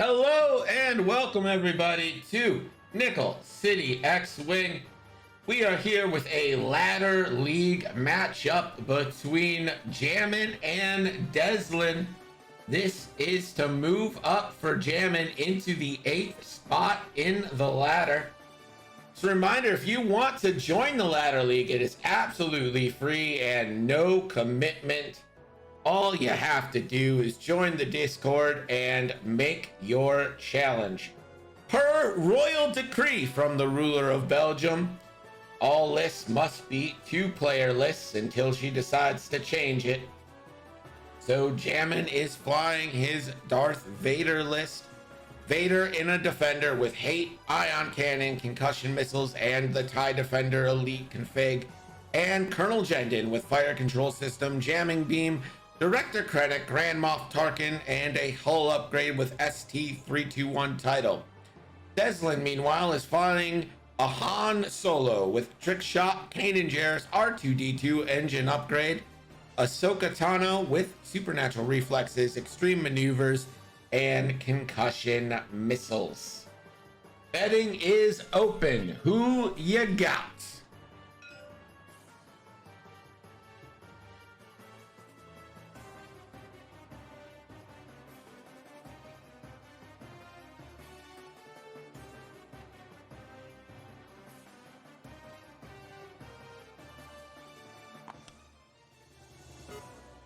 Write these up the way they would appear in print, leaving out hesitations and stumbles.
Hello and welcome everybody to Nickel City X-Wing. We are here with a ladder league matchup between Jammin and Dezlin. This is to move up for Jammin into the 8th spot in the ladder. Just a reminder, if you want to join the ladder league, it is absolutely free and no commitment. All you have to do is join the Discord and make your challenge. Per royal decree from the ruler of Belgium, all lists must be 2-player lists until she decides to change it. So Jammin is flying his Darth Vader list. Vader in a defender with hate, ion cannon, concussion missiles, and the TIE Defender elite config. And Colonel Jendin with fire control system, jamming beam, Director Krennic, Grand Moff Tarkin, and a hull upgrade with ST-321 title. Dezlin, meanwhile, is flying a Han Solo with trick shot, Kanan Jarrus R2-D2 engine upgrade, Ahsoka Tano with supernatural reflexes, extreme maneuvers, and concussion missiles. Betting is open. Who you got?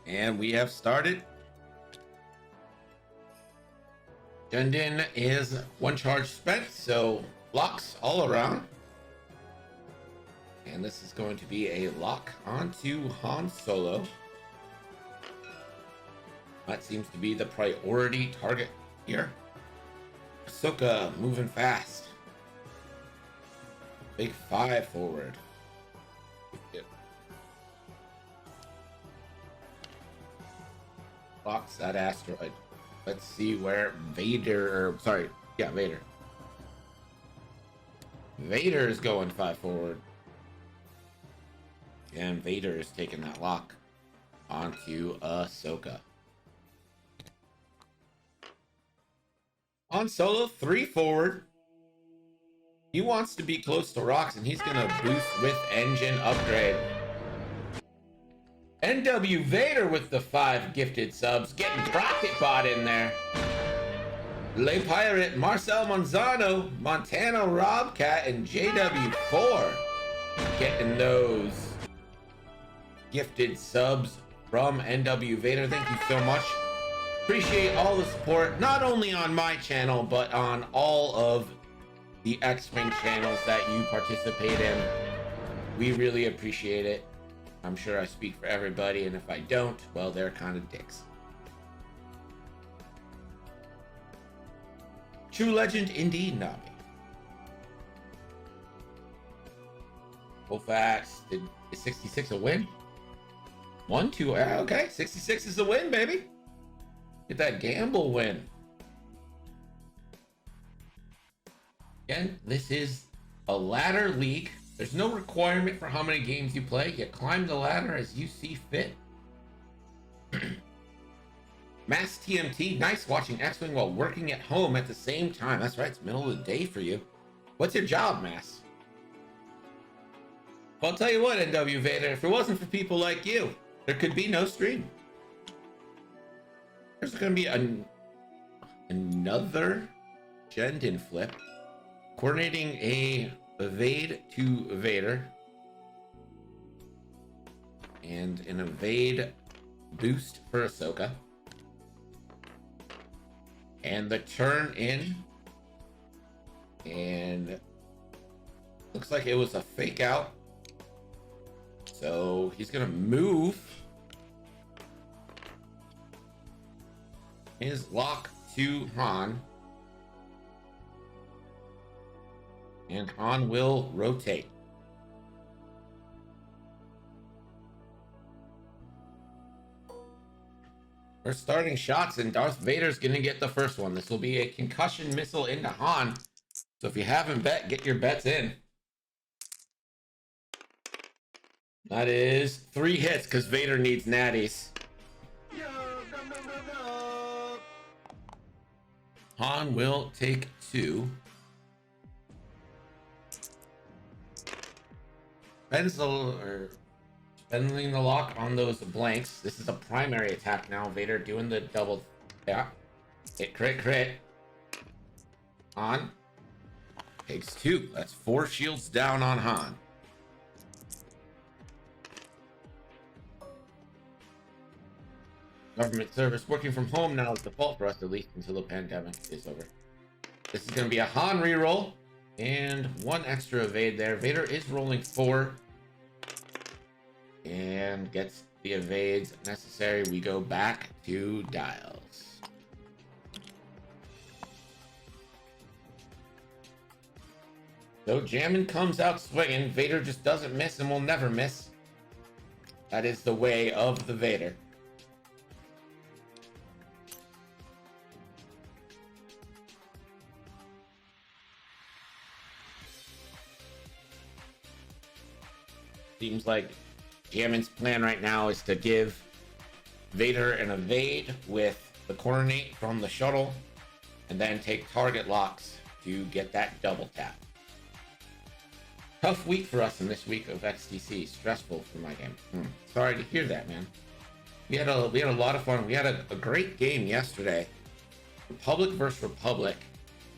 And we have started. Jendin is 1 charge spent, so locks all around. And this is going to be a lock onto Han Solo. That seems to be the priority target here. Ahsoka moving fast. Big 5 forward. Blocks that asteroid. Let's see where Vader, Vader. Vader is going 5 forward. And Vader is taking that lock onto Ahsoka. Han Solo 3 forward. He wants to be close to rocks and he's gonna boost with engine upgrade. NW Vader with the 5 gifted subs, getting Rocket Bot in there. Le Pirate, Marcel Monzano, Montana Robcat, and JW4 getting those gifted subs from NW Vader. Thank you so much. Appreciate all the support, not only on my channel, but on all of the X-Wing channels that you participate in. We really appreciate it. I'm sure I speak for everybody, and if I don't, well, they're kind of dicks. True legend indeed, Nabi. Colfax, is 66 a win? 1, 2, okay, 66 is a win, baby. Get that gamble win. Again, this is a ladder league. There's no requirement for how many games you play. You climb the ladder as you see fit. Mass TMT, nice watching X-Wing while working at home at the same time. That's right, it's middle of the day for you. What's your job, Mass? Well, I'll tell you what, NW Vader, if it wasn't for people like you, there could be no stream. There's going to be another Jendin flip. Coordinating a evade to Vader and an evade boost for Ahsoka, and the turn in, and looks like it was a fake out, so he's gonna move his lock to Han. And Han will rotate. We're starting shots, and Darth Vader's gonna get the first one. This will be a concussion missile into Han. So if you haven't bet, get your bets in. That is 3 hits because Vader needs natties. Han will take 2. Spending the lock on those blanks. This is a primary attack now. Vader doing the double. Yeah. Hit, crit, crit. Han takes 2. That's 4 shields down on Han. Government service working from home now is default for us, at least until the pandemic is over. This is going to be a Han reroll and 1 extra evade there. Vader is rolling 4 and gets the evades necessary. We go back to dials. So Jammin comes out swinging. Vader just doesn't miss and will never miss. That is the way of the Vader. Seems like Jammin's plan right now is to give Vader an evade with the coordinate from the shuttle and then take target locks to get that double tap. Tough week for us in this week of XTC. Stressful for my game. Sorry to hear that, man. We had a lot of fun. We had a great game yesterday. Republic versus Republic.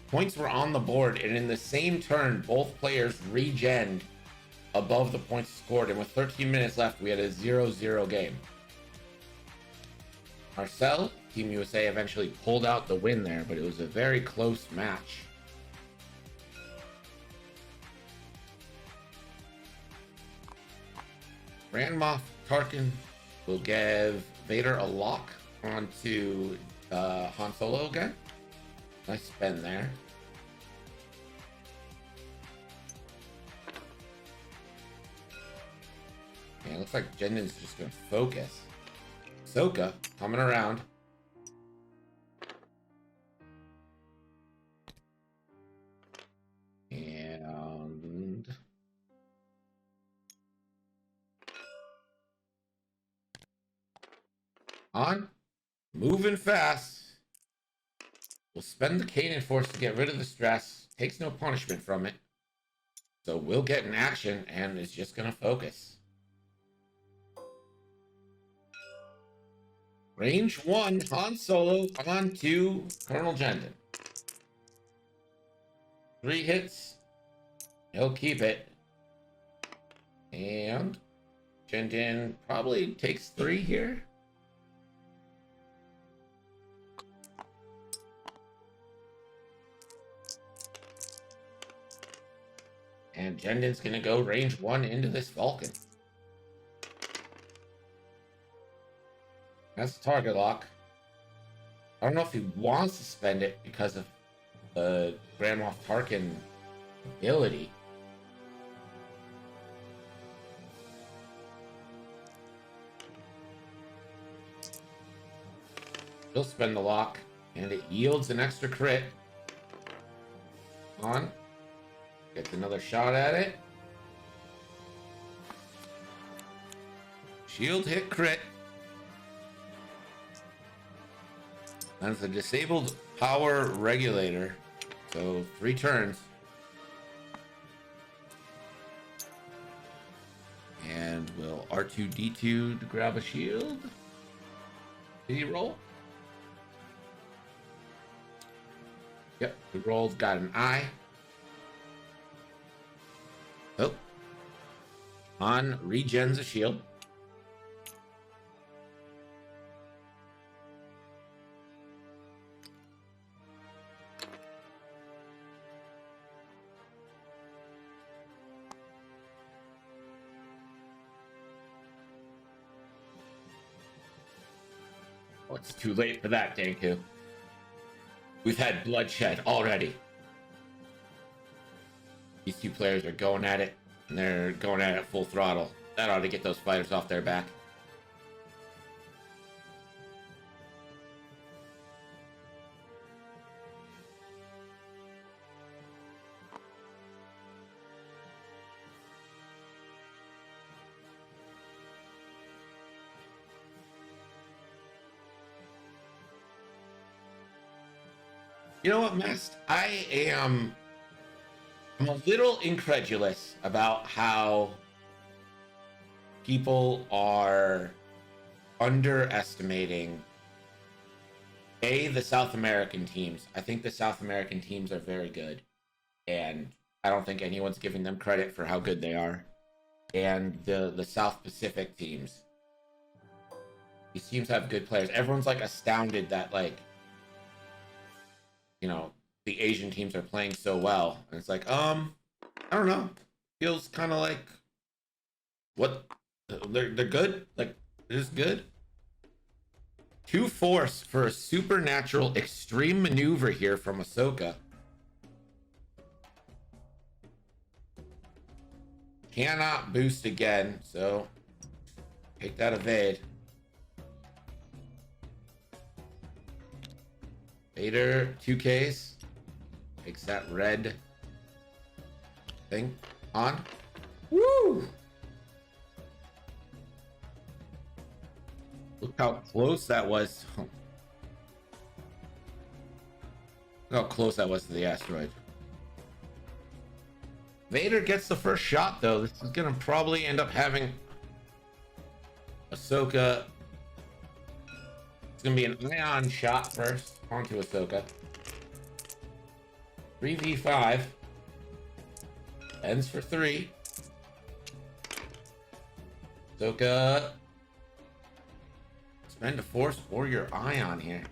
Points were on the board, and in the same turn, both players regened above the points scored, and with 13 minutes left, we had a 0-0 game. Marcel, Team USA, eventually pulled out the win there, but it was a very close match. Grand Moff Tarkin will give Vader a lock onto Han Solo again. Nice spin there. Yeah, it looks like Jendin's just going to focus. Ahsoka coming around. And on. Moving fast. We'll spend the Kanan Force to get rid of the stress. Takes no punishment from it. So we'll get an action and is just going to focus. Range 1, Han Solo on to Colonel Jendin. 3 hits. He'll keep it. And Jendin probably takes 3 here. And Jendin's going to go range 1 into this Falcon. That's a target lock. I don't know if he wants to spend it because of the Grand Moff Tarkin ability. He'll spend the lock, and it yields an extra crit. On. Gets another shot at it. Shield hit crit. That's a disabled power regulator. So 3 turns. And will R2-D2 to grab a shield? Did he roll? Yep, the roll's got an eye. Oh. Han regens a shield. Oh, it's too late for that, Danku. We've had bloodshed already. These 2 players are going at it, and they're going at it full throttle. That ought to get those fighters off their back. You know what, Mast? I'm a little incredulous about how people are underestimating the South American teams. I think the South American teams are very good, and I don't think anyone's giving them credit for how good they are. And the South Pacific teams, these teams have good players. Everyone's like astounded that, like, you know, the Asian teams are playing so well, and it's like, I don't know, feels kind of like what they're good, like they're just good. 2 force for a supernatural extreme maneuver here from Ahsoka. Cannot boost again, so take that evade. Vader 2Ks takes that red thing on. Woo! Look how close that was. Look how close that was to the asteroid. Vader gets the first shot, though. This is gonna probably end up having Ahsoka. It's gonna be an ion shot first onto Ahsoka. 3v5. Ends for 3. Ahsoka. Spend a Force Warrior Ion here.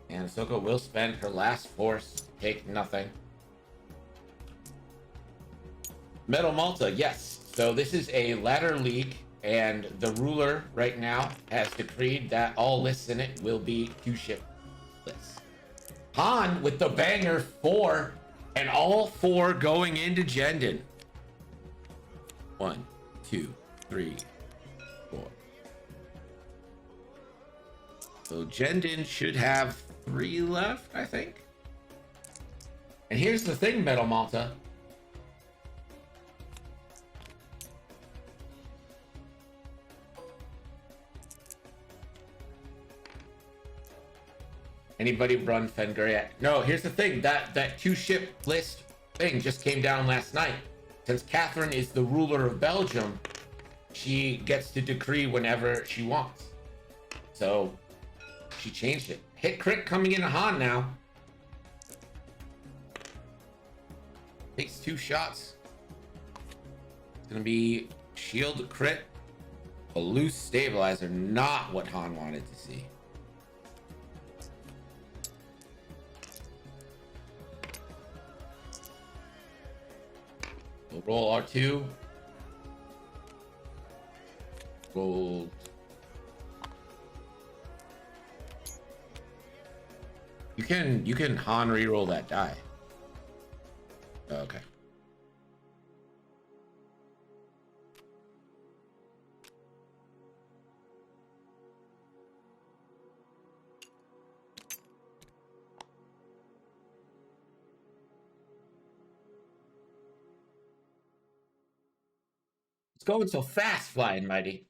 And Ahsoka will spend her last Force. Take nothing. Metal Malta, yes. So this is a ladder league, and the ruler right now has decreed that all lists in it will be 2-ship lists. Han with the banger 4, and all 4 going into Jendin. 1, 2, 3, 4. So Jendin should have 3 left, I think. And here's the thing, Metal Malta. Anybody run Fenrir? No, here's the thing. That 2-ship list thing just came down last night. Since Catherine is the ruler of Belgium, she gets to decree whenever she wants. So she changed it. Hit crit coming into Han now. Takes 2 shots. It's gonna be shield crit. A loose stabilizer, not what Han wanted to see. We'll roll R2. Roll. You can Han reroll that die. Okay. It's going so fast, Flying Mighty.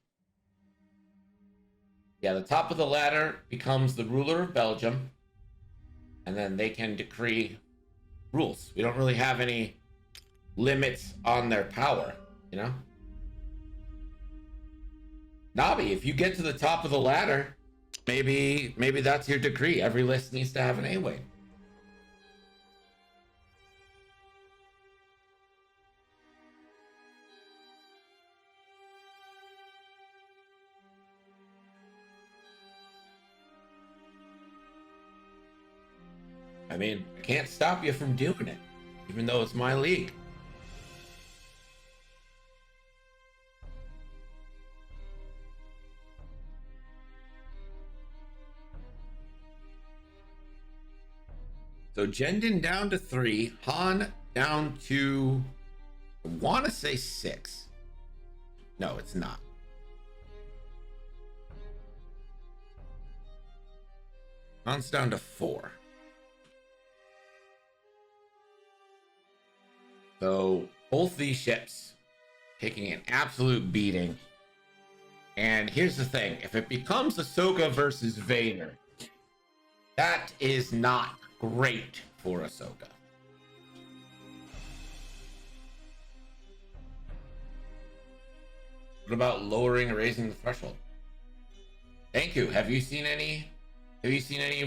Yeah, the top of the ladder becomes the ruler of Belgium, and then they can decree rules. We don't really have any limits on their power, you know? Nabi, if you get to the top of the ladder, maybe that's your decree. Every list needs to have an A-Wing. I mean, I can't stop you from doing it, even though it's my league. So Jendin down to 3, Han down to, I want to say 6. No, it's not. Han's down to 4. So both these ships taking an absolute beating. And here's the thing. If it becomes Ahsoka versus Vader, that is not great for Ahsoka. What about lowering or raising the threshold? Thank you. Have you seen any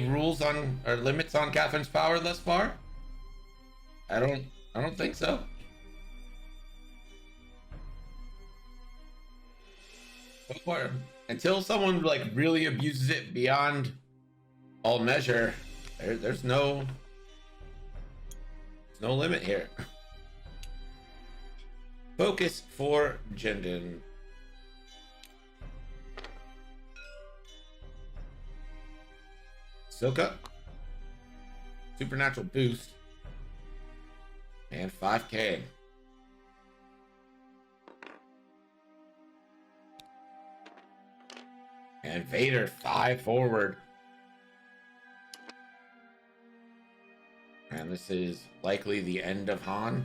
rules on or limits on Catherine's power thus far? I don't think so. Until someone like really abuses it beyond all measure, there's no limit here. Focus for Jindin. Ahsoka. Supernatural boost. And 5K. And Vader 5 forward. And this is likely the end of Han.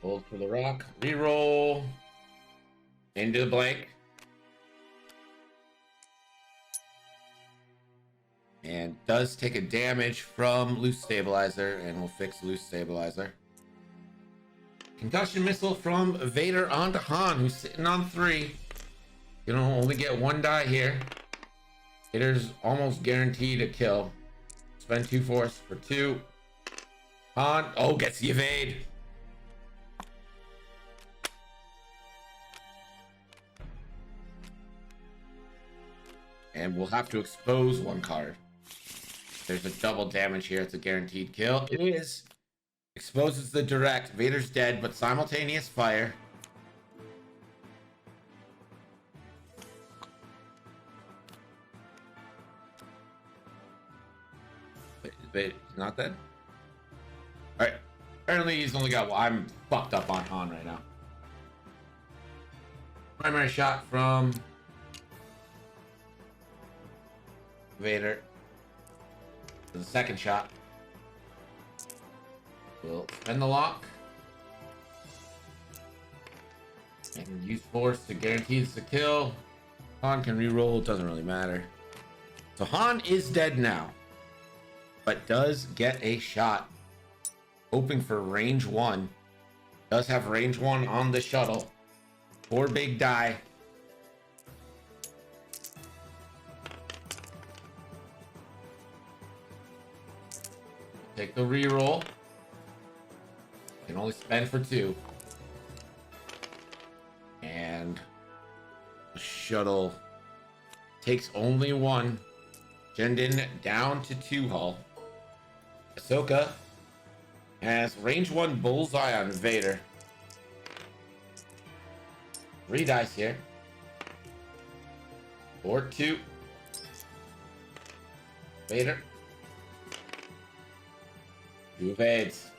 Hold for the rock. Reroll. Into the blank. And does take a damage from loose stabilizer, and we'll fix loose stabilizer. Concussion missile from Vader onto Han, who's sitting on 3. You know, only get 1 die here. Vader's almost guaranteed a kill. Spend 2 force for 2. Han, oh, gets the evade. And we'll have to expose 1 card. There's a double damage here. It's a guaranteed kill. It is. Exposes the direct. Vader's dead, but simultaneous fire. Wait, he's not dead? Alright. Apparently he's only got... Well, I'm fucked up on Han right now. Primary shot from Vader. The second shot. We'll spend the lock. And use force to guarantee the kill. Han can reroll, doesn't really matter. So Han is dead now. But does get a shot. Hoping for range 1. Does have range 1 on the shuttle. 4 big die. Take the reroll. Can only spend for 2. And the shuttle takes only 1. Jindin down to 2 hull. Ahsoka has range 1 bullseye on Vader. 3 dice here. 4, 2. Vader. 2 evades.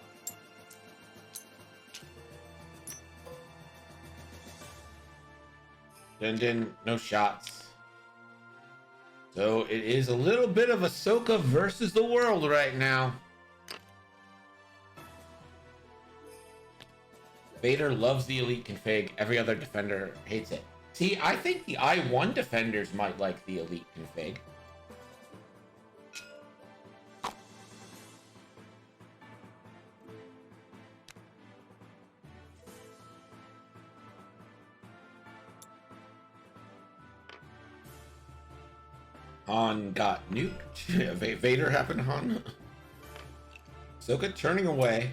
Jindin, no shots. So it is a little bit of Ahsoka versus the world right now. Vader loves the elite config. Every other defender hates it. See, I think the I-1 defenders might like the elite config. Han got nuked. Vader happened, Han. Ahsoka turning away.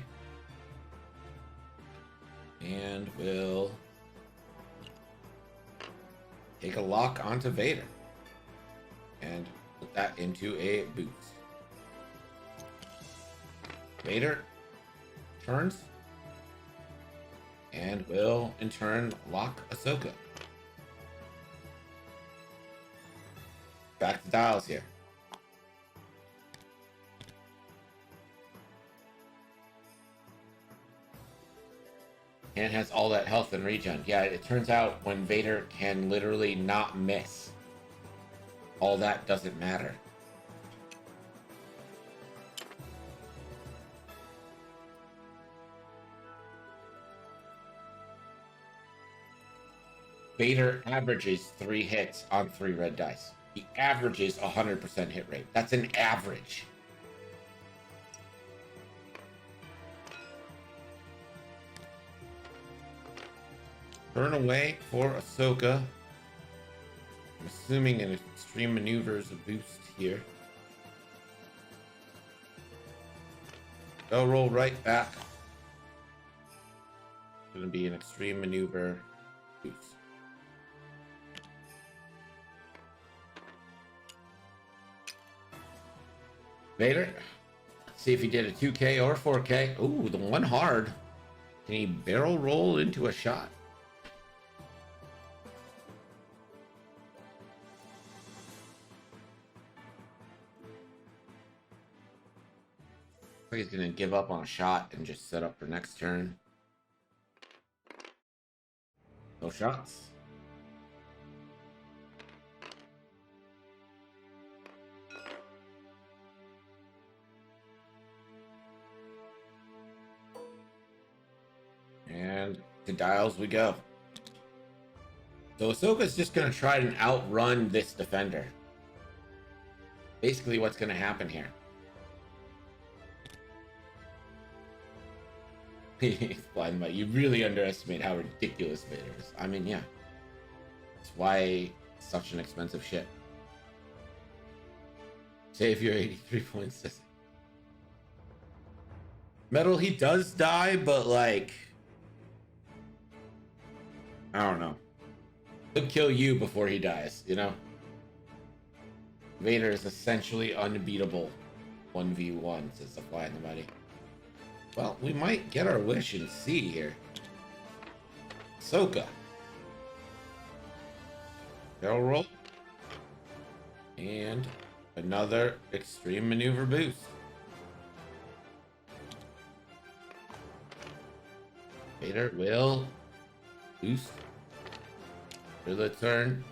And will take a lock onto Vader. And put that into a boot. Vader turns. And will, in turn, lock Ahsoka. Back to dials here. And has all that health and regen. Yeah, it turns out when Vader can literally not miss, all that doesn't matter. Vader averages 3 hits on 3 red dice. He averages 100% hit rate. That's an average. Turn away for Ahsoka. I'm assuming an extreme maneuver is a boost here. They'll roll right back. Going to be an extreme maneuver boost. Vader. Let's see if he did a 2K or 4K. Ooh, the one hard. Can he barrel roll into a shot? He's gonna give up on a shot and just set up for next turn. No shots. And to dials we go. So Ahsoka's just gonna try and outrun this defender. Basically what's gonna happen here. Blind Mike, you really underestimate how ridiculous Vader is. I mean, yeah. That's why it's such an expensive ship. Save your 83 points. Metal, he does die, but like... I don't know. He'll kill you before he dies, you know? Vader is essentially unbeatable 1v1, says the Fly in the Muddy. Well, we might get our wish and see here. Ahsoka. Barrel roll. And another extreme maneuver boost. Vader will boost for the turn.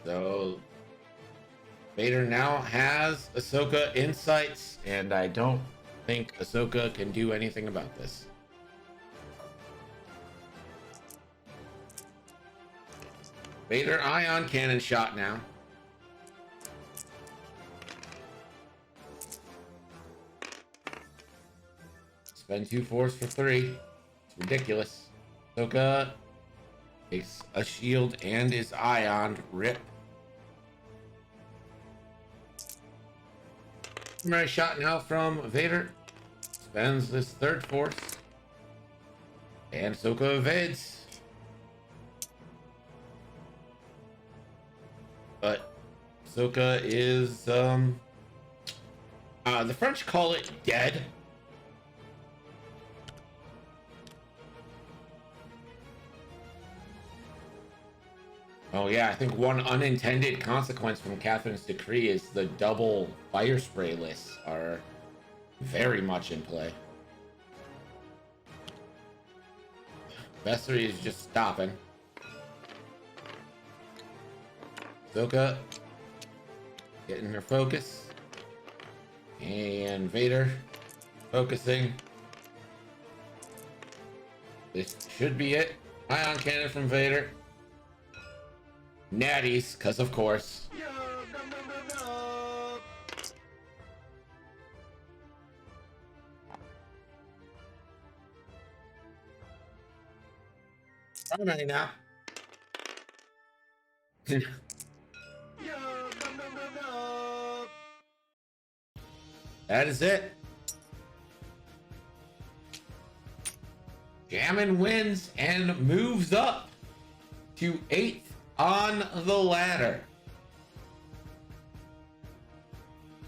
So Vader now has Ahsoka insights, and I don't think Ahsoka can do anything about this. Vader ion cannon shot now. Spend 2 force for 3. It's ridiculous. Ahsoka takes a shield and is ioned. Rip. Primary shot now from Vader. Spends this 3rd force. And Ahsoka evades. But Ahsoka is, the French call it dead. Oh yeah, I think one unintended consequence from Catherine's decree is the double fire spray lists are very much in play. Vessery is just stopping. Ahsoka getting her focus. And Vader focusing. This should be it. Ion cannon from Vader. Natties, because of course. I'm ready now. That is it. Jammin wins and moves up to 8th on the ladder.